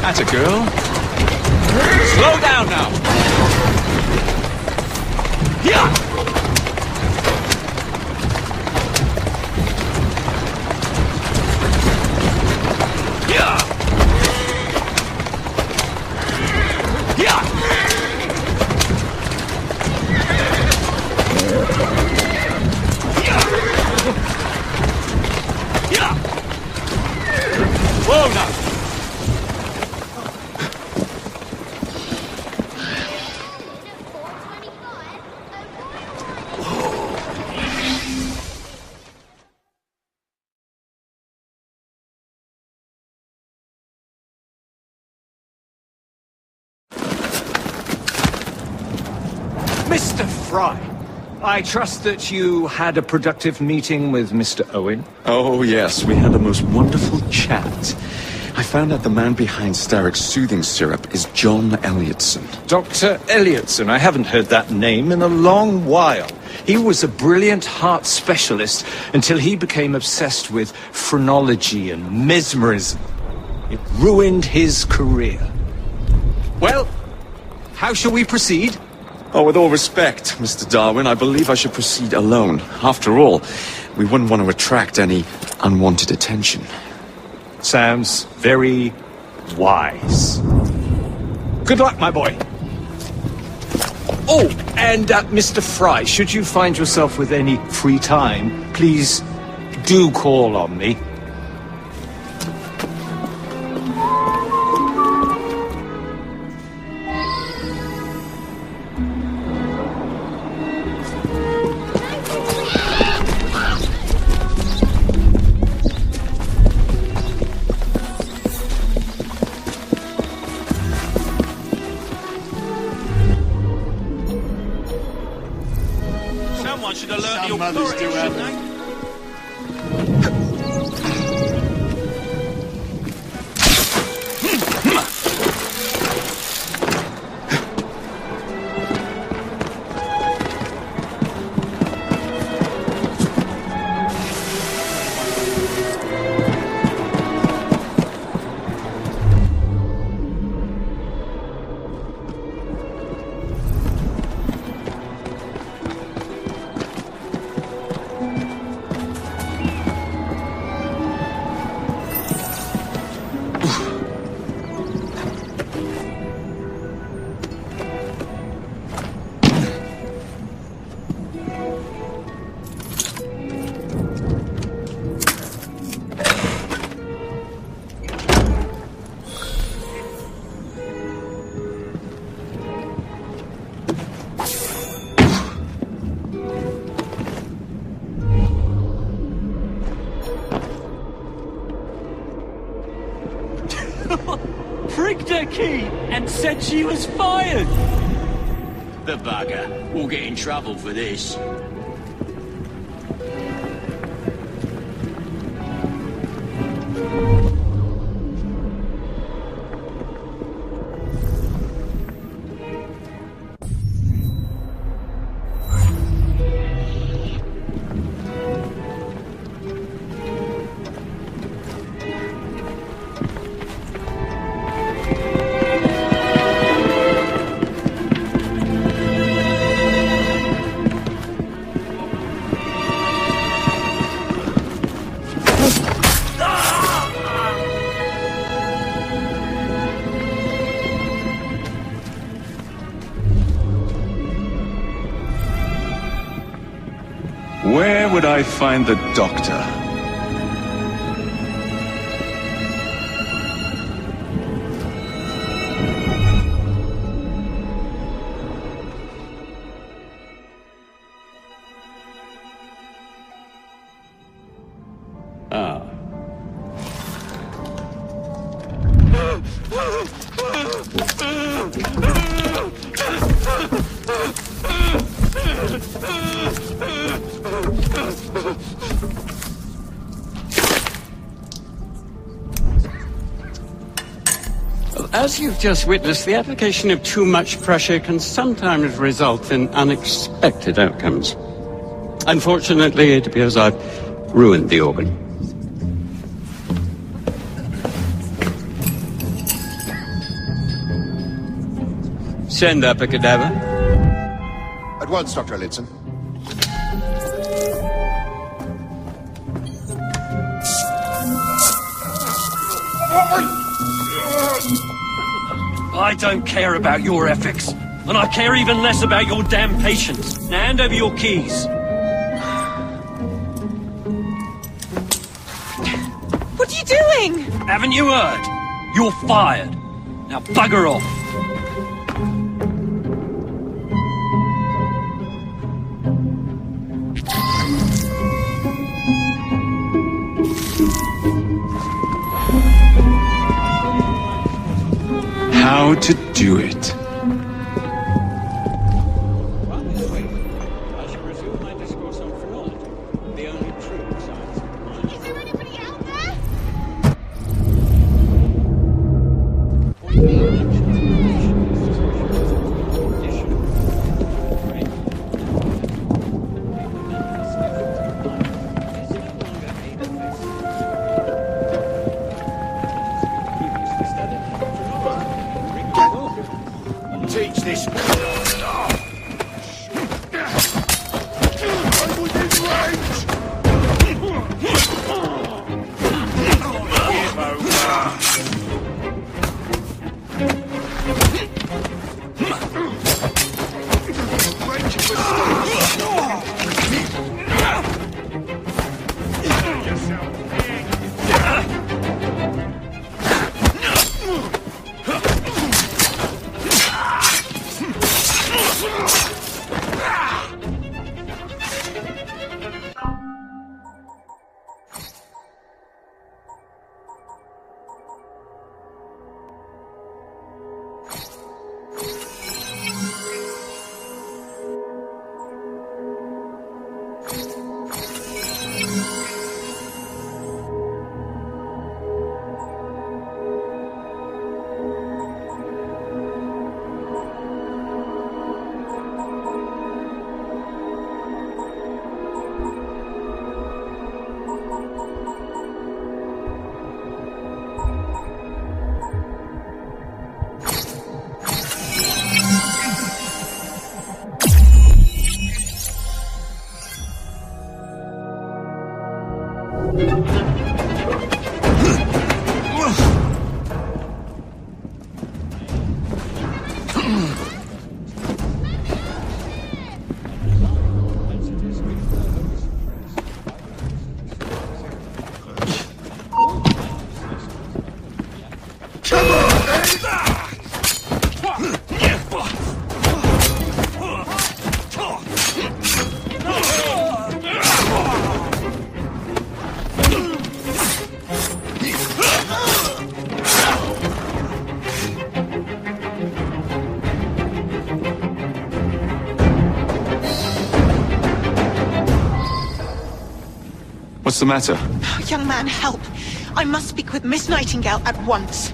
That's a girl. Slow down now. Yeah. Mr. Fry, I trust that you had a productive meeting with Mr. Owen. Oh, yes, we had a most wonderful chat. I found out the man behind Starrick's soothing syrup is John Elliotson. Dr. Elliotson, I haven't heard that name in a long while. He was a brilliant heart specialist until he became obsessed with phrenology and mesmerism. It ruined his career. Well, how shall we proceed? Oh, with all respect, Mr. Darwin, I believe I should proceed alone. After all, we wouldn't want to attract any unwanted attention. Sounds very wise. Good luck, my boy. Oh, and Mr. Fry, should you find yourself with any free time, please do call on me. Someone should alert the authorities, shouldn't they? Pricked her key and said she was fired. The bugger. We'll get in trouble for this. Where would I find the doctor? Ah. As you've just witnessed, the application of too much pressure can sometimes result in unexpected outcomes. Unfortunately, it appears I've ruined the organ. Send up a cadaver. At once, Dr. Elliotson. I don't care about your ethics, and I care even less about your damn patience. Now hand over your keys. What are you doing? Haven't you heard? You're fired. Now bugger off. How to do it. I shall resume my discourse on phrenology, the only true science of the mind. Is there anybody out there? Teach this. I'm within range. Give over. Range of What's the matter? Young man, help. I must speak with Miss Nightingale at once.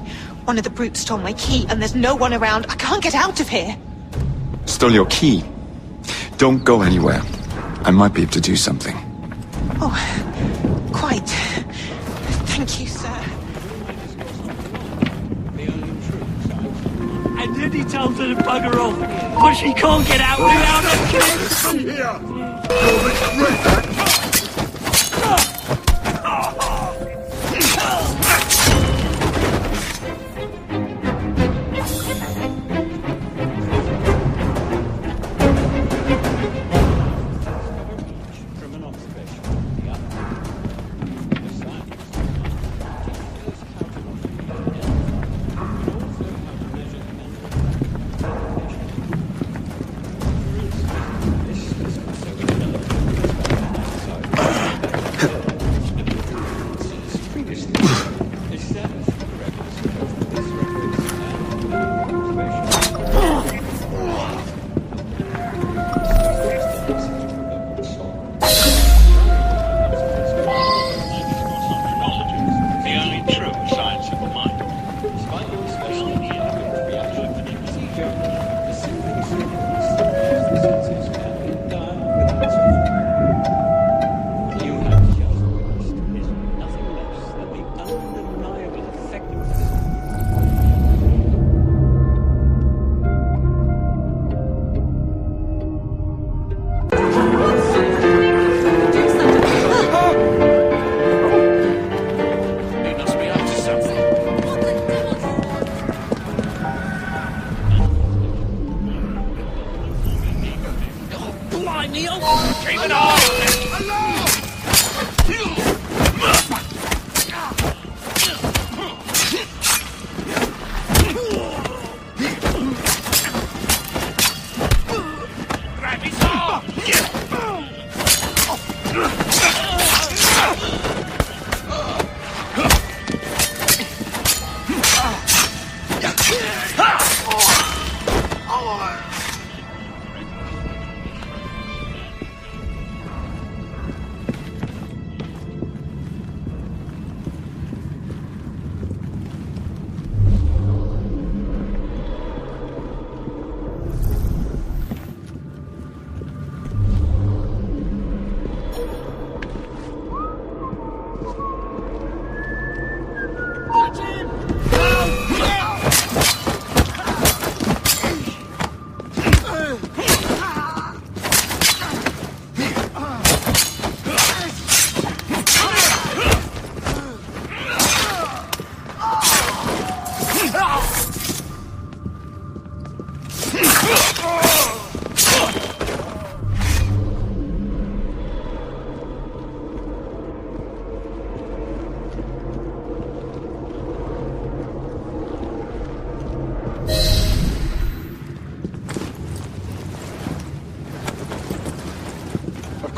One of the brutes stole my key, and there's no one around. I can't get out of here. Stole your key. Don't go anywhere. I might be able to do something. Oh, quite. Thank you, sir. And then he tells her to bugger off, but she can't get out without her keys. Come here. You'll regret that. Nothing less than the undeniable effect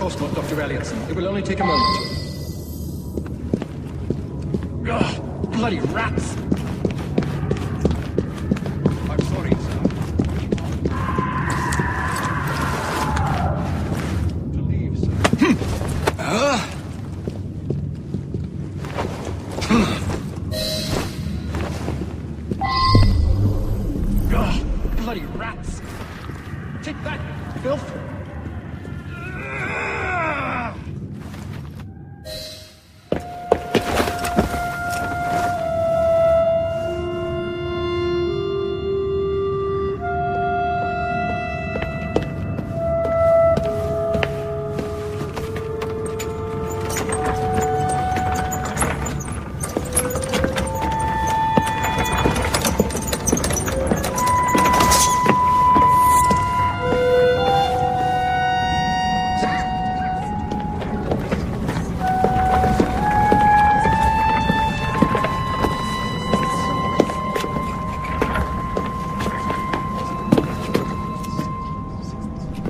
course not, Dr. Elliotson. It will only take a moment. Ugh, bloody rats! I'm sorry, sir. To leave, sir. Bloody rats! Take that, filth!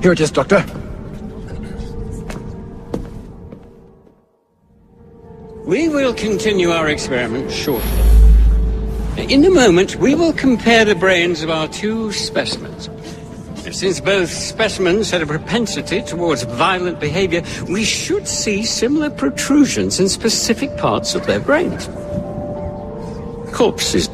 Here it is, Doctor. We will continue our experiment shortly. In a moment, we will compare the brains of our two specimens. Since both specimens had a propensity towards violent behavior, we should see similar protrusions in specific parts of their brains. Corpses.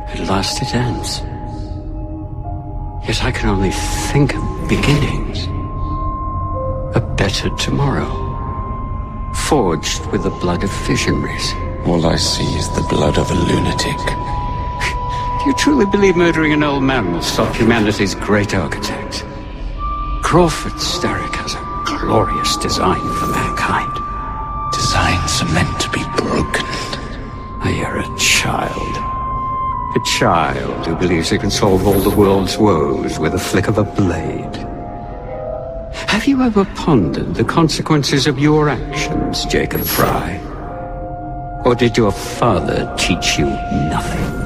At last it ends. Yet I can only think of beginnings. A better tomorrow, forged with the blood of visionaries. All I see is the blood of a lunatic. Do you truly believe murdering an old man will stop humanity's great architect? Crawford Starrick has a glorious design for mankind. Designs are meant to be broken. You're a child. A child who believes he can solve all the world's woes with a flick of a blade. Have you ever pondered the consequences of your actions, Jacob Fry? Or did your father teach you nothing?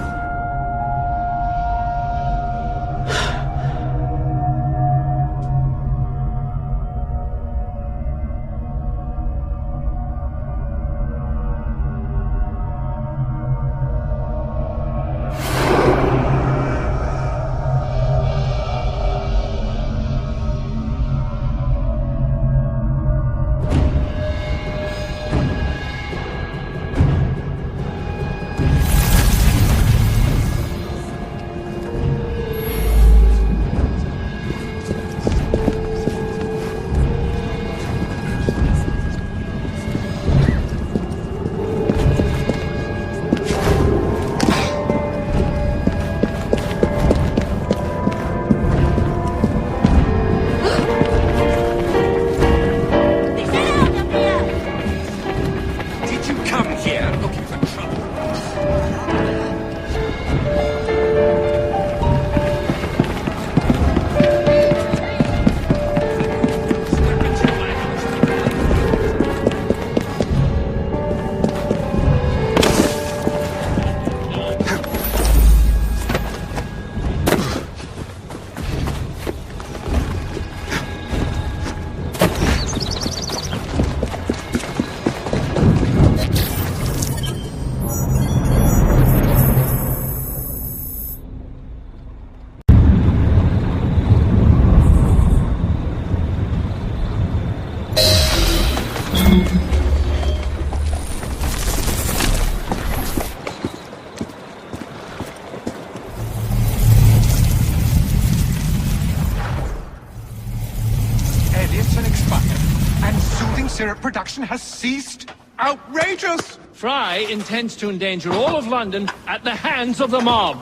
Syrup production has ceased? Outrageous! Fry intends to endanger all of London at the hands of the mob.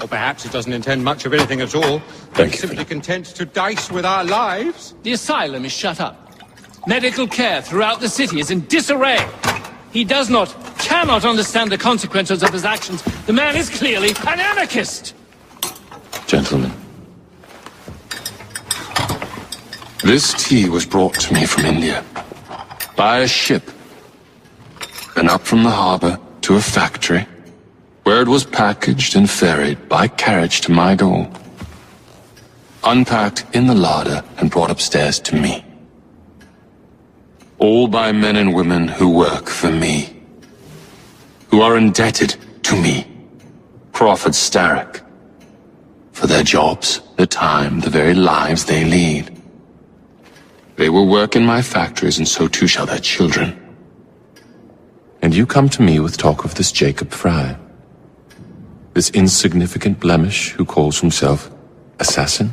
Or perhaps it doesn't intend much of anything at all. Thank It's you. simply content to dice with our lives. The asylum is shut up. Medical care throughout the city is in disarray. He cannot understand the consequences of his actions. The man is clearly an anarchist. Gentlemen, this tea was brought to me from India. by a ship, then up from the harbor to a factory, where it was packaged and ferried by carriage to my door, unpacked in the larder and brought upstairs to me. All by men and women who work for me, who are indebted to me, Crawford Starrick, for their jobs, their time, the very lives they lead. They will work in my factories, and so too shall their children. And you come to me with talk of this Jacob Fry, this insignificant blemish who calls himself assassin?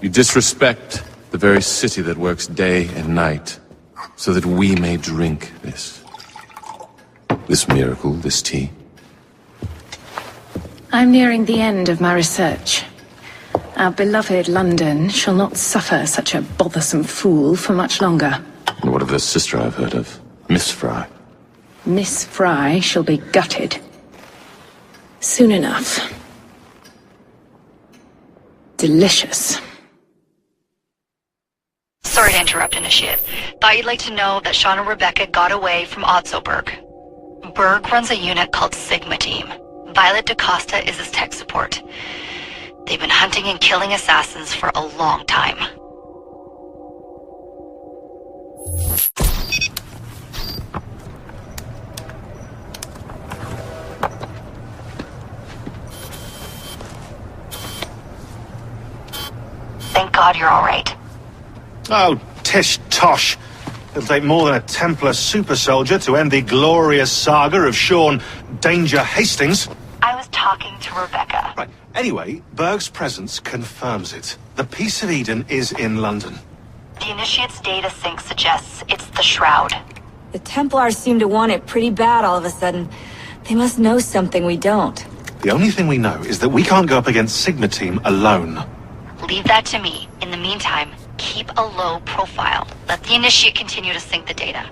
You disrespect the very city that works day and night so that we may drink this miracle, this tea. I'm nearing the end of my research. Our beloved London shall not suffer such a bothersome fool for much longer. And what of the sister I've heard of, Miss Fry? Miss Fry shall be gutted. Soon enough. Delicious. Sorry to interrupt, Initiate. Thought you'd like to know that Sean and Rebecca got away from Otzoberg. Berg runs a unit called Sigma Team. Violet DaCosta is his tech support. They've been hunting and killing assassins for a long time. Thank God you're all right. Oh, tish tosh. It'll take more than a Templar super soldier to end the glorious saga of Sean Danger Hastings. I was talking to Rebecca. Right. Anyway, Berg's presence confirms it. The Peace of Eden is in London. The Initiate's data sync suggests it's the Shroud. The Templars seem to want it pretty bad all of a sudden. They must know something we don't. The only thing we know is that we can't go up against Sigma Team alone. Leave that to me. In the meantime, keep a low profile. Let the Initiate continue to sync the data.